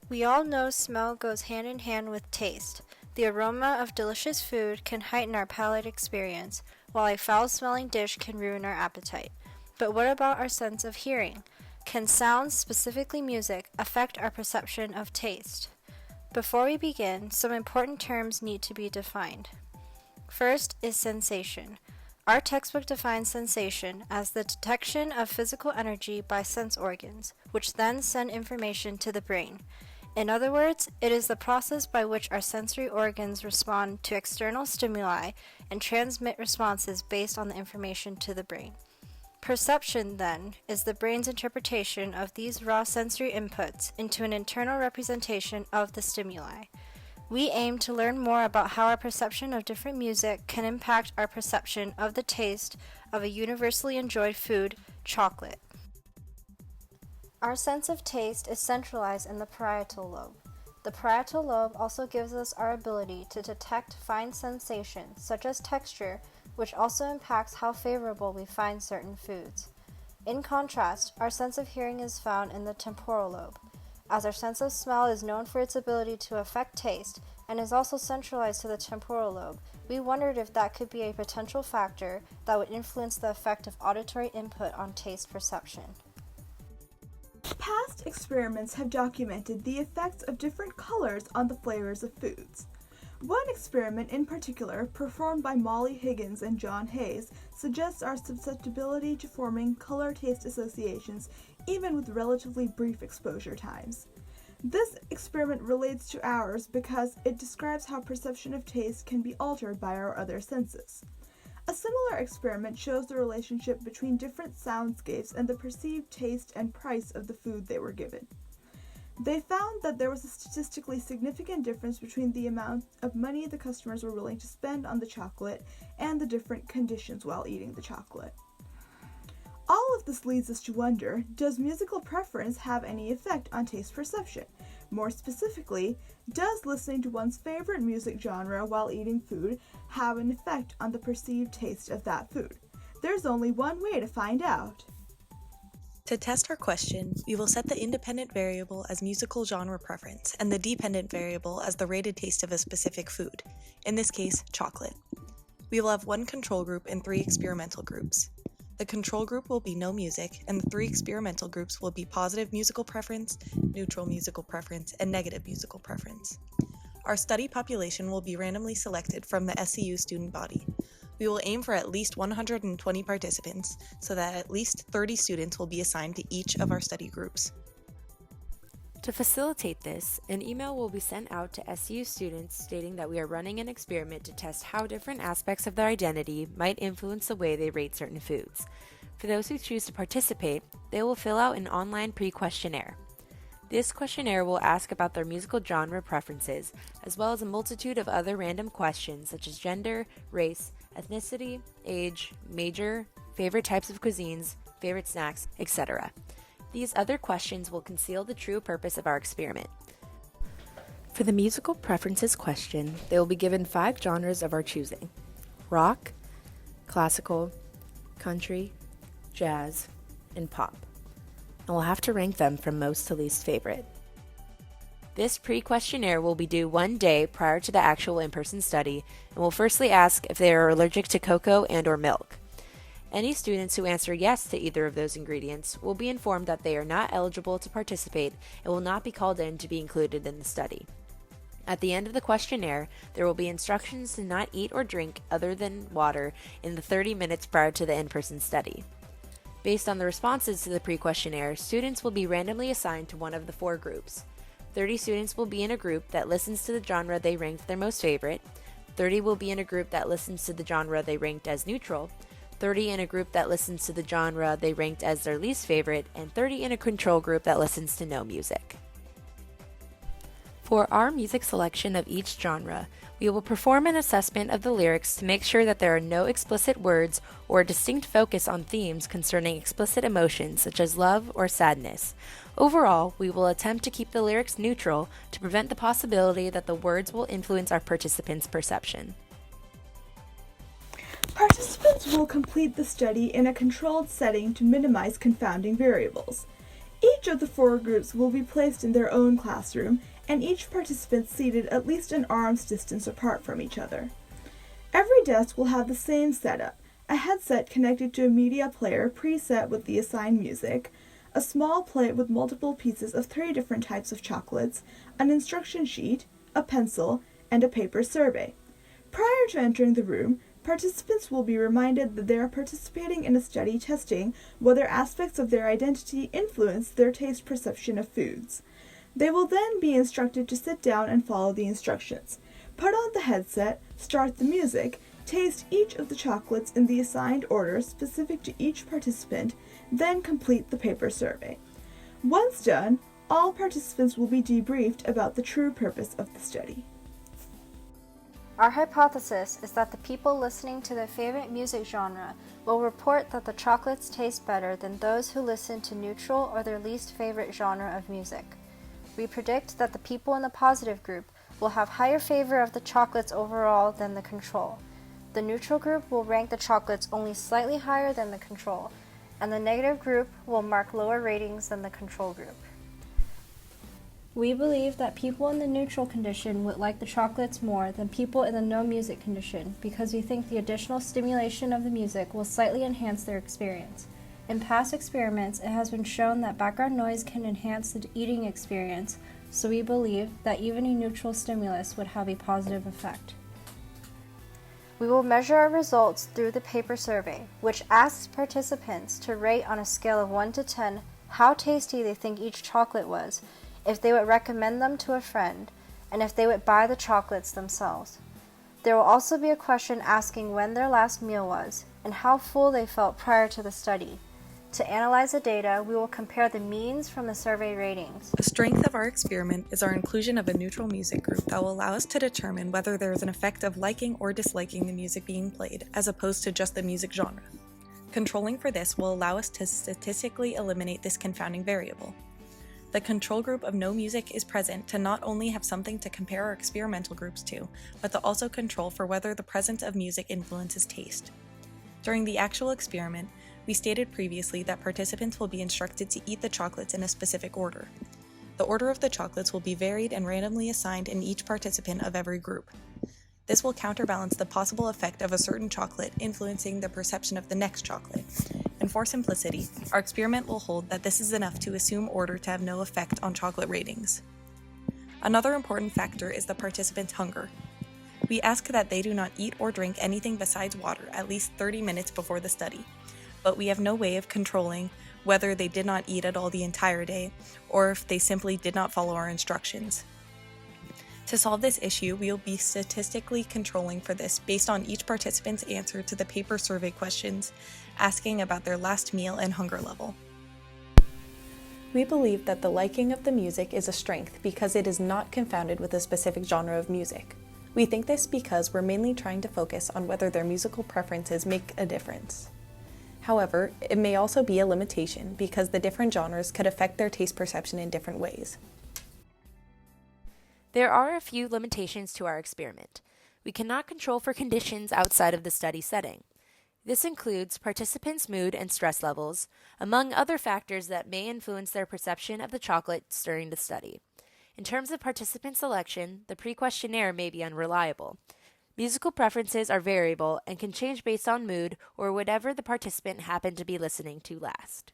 We all know smell goes hand in hand with taste. The aroma of delicious food can heighten our palate experience, while a foul-smelling dish can ruin our appetite. But what about our sense of hearing? Can sounds, specifically music, affect our perception of taste? Before we begin, some important terms need to be defined. First is sensation. Our textbook defines sensation as the detection of physical energy by sense organs, which then send information to the brain. In other words, it is the process by which our sensory organs respond to external stimuli and transmit responses based on the information to the brain. Perception, then, is the brain's interpretation of these raw sensory inputs into an internal representation of the stimuli. We aim to learn more about how our perception of different music can impact our perception of the taste of a universally enjoyed food, chocolate. Our sense of taste is centralized in the parietal lobe. The parietal lobe also gives us our ability to detect fine sensations, such as texture, which also impacts how favorable we find certain foods. In contrast, our sense of hearing is found in the temporal lobe. As our sense of smell is known for its ability to affect taste and is also centralized to the temporal lobe, we wondered if that could be a potential factor that would influence the effect of auditory input on taste perception. Past experiments have documented the effects of different colors on the flavors of foods. One experiment in particular, performed by Molly Higgins and John Hayes, suggests our susceptibility to forming color-taste associations even with relatively brief exposure times. This experiment relates to ours because it describes how perception of taste can be altered by our other senses. A similar experiment shows the relationship between different soundscapes and the perceived taste and price of the food they were given. They found that there was a statistically significant difference between the amount of money the customers were willing to spend on the chocolate and the different conditions while eating the chocolate. All of this leads us to wonder, does musical preference have any effect on taste perception? More specifically, does listening to one's favorite music genre while eating food have an effect on the perceived taste of that food? There's only one way to find out. To test our question, we will set the independent variable as musical genre preference and the dependent variable as the rated taste of a specific food, in this case, chocolate. We will have one control group and 3 experimental groups. The control group will be no music, and the 3 experimental groups will be positive musical preference, neutral musical preference, and negative musical preference. Our study population will be randomly selected from the SCU student body. We will aim for at least 120 participants, so that at least 30 students will be assigned to each of our study groups. To facilitate this, an email will be sent out to SCU students stating that we are running an experiment to test how different aspects of their identity might influence the way they rate certain foods. For those who choose to participate, they will fill out an online pre-questionnaire. This questionnaire will ask about their musical genre preferences, as well as a multitude of other random questions such as gender, race, ethnicity, age, major, favorite types of cuisines, favorite snacks, etc. These other questions will conceal the true purpose of our experiment. For the musical preferences question, they will be given 5 genres of our choosing: rock, classical, country, jazz, and pop, and we'll have to rank them from most to least favorite. This pre-questionnaire will be due 1 day prior to the actual in-person study, and will firstly ask if they are allergic to cocoa and/or milk. Any students who answer yes to either of those ingredients will be informed that they are not eligible to participate and will not be called in to be included in the study. At the end of the questionnaire, there will be instructions to not eat or drink other than water in the 30 minutes prior to the in-person study. Based on the responses to the pre-questionnaire, students will be randomly assigned to one of the 4 groups. 30 students will be in a group that listens to the genre they ranked their most favorite, 30 will be in a group that listens to the genre they ranked as neutral, 30 in a group that listens to the genre they ranked as their least favorite, and 30 in a control group that listens to no music. For our music selection of each genre, we will perform an assessment of the lyrics to make sure that there are no explicit words or a distinct focus on themes concerning explicit emotions such as love or sadness. Overall, we will attempt to keep the lyrics neutral to prevent the possibility that the words will influence our participants' perception. Participants Participants will complete the study in a controlled setting to minimize confounding variables. Each of the 4 groups will be placed in their own classroom, and each participant seated at least an arm's distance apart from each other. Every desk will have the same setup: a headset connected to a media player preset with the assigned music, a small plate with multiple pieces of 3 different types of chocolates, an instruction sheet, a pencil, and a paper survey. Prior to entering the room, participants will be reminded that they are participating in a study testing whether aspects of their identity influence their taste perception of foods. They will then be instructed to sit down and follow the instructions. Put on the headset, start the music, taste each of the chocolates in the assigned order specific to each participant, then complete the paper survey. Once done, all participants will be debriefed about the true purpose of the study. Our hypothesis is that the people listening to their favorite music genre will report that the chocolates taste better than those who listen to neutral or their least favorite genre of music. We predict that the people in the positive group will have higher favor of the chocolates overall than the control. The neutral group will rank the chocolates only slightly higher than the control, and the negative group will mark lower ratings than the control group. We believe that people in the neutral condition would like the chocolates more than people in the no music condition because we think the additional stimulation of the music will slightly enhance their experience. In past experiments, it has been shown that background noise can enhance the eating experience, so we believe that even a neutral stimulus would have a positive effect. We will measure our results through the paper survey, which asks participants to rate on a scale of 1 to 10 how tasty they think each chocolate was, if they would recommend them to a friend, and if they would buy the chocolates themselves. There will also be a question asking when their last meal was and how full they felt prior to the study. To analyze the data, we will compare the means from the survey ratings. The strength of our experiment is our inclusion of a neutral music group that will allow us to determine whether there is an effect of liking or disliking the music being played, as opposed to just the music genre. Controlling for this will allow us to statistically eliminate this confounding variable. The control group of no music is present to not only have something to compare our experimental groups to, but to also control for whether the presence of music influences taste. During the actual experiment, we stated previously that participants will be instructed to eat the chocolates in a specific order. The order of the chocolates will be varied and randomly assigned in each participant of every group. This will counterbalance the possible effect of a certain chocolate influencing the perception of the next chocolate. And for simplicity, our experiment will hold that this is enough to assume order to have no effect on chocolate ratings. Another important factor is the participants' hunger. We ask that they do not eat or drink anything besides water at least 30 minutes before the study, but we have no way of controlling whether they did not eat at all the entire day, or if they simply did not follow our instructions. To solve this issue, we will be statistically controlling for this based on each participant's answer to the paper survey questions, asking about their last meal and hunger level. We believe that the liking of the music is a strength because it is not confounded with a specific genre of music. We think this because we're mainly trying to focus on whether their musical preferences make a difference. However, it may also be a limitation because the different genres could affect their taste perception in different ways. There are a few limitations to our experiment. We cannot control for conditions outside of the study setting. This includes participants' mood and stress levels, among other factors that may influence their perception of the chocolates during the study. In terms of participant selection, the pre-questionnaire may be unreliable. Musical preferences are variable and can change based on mood or whatever the participant happened to be listening to last.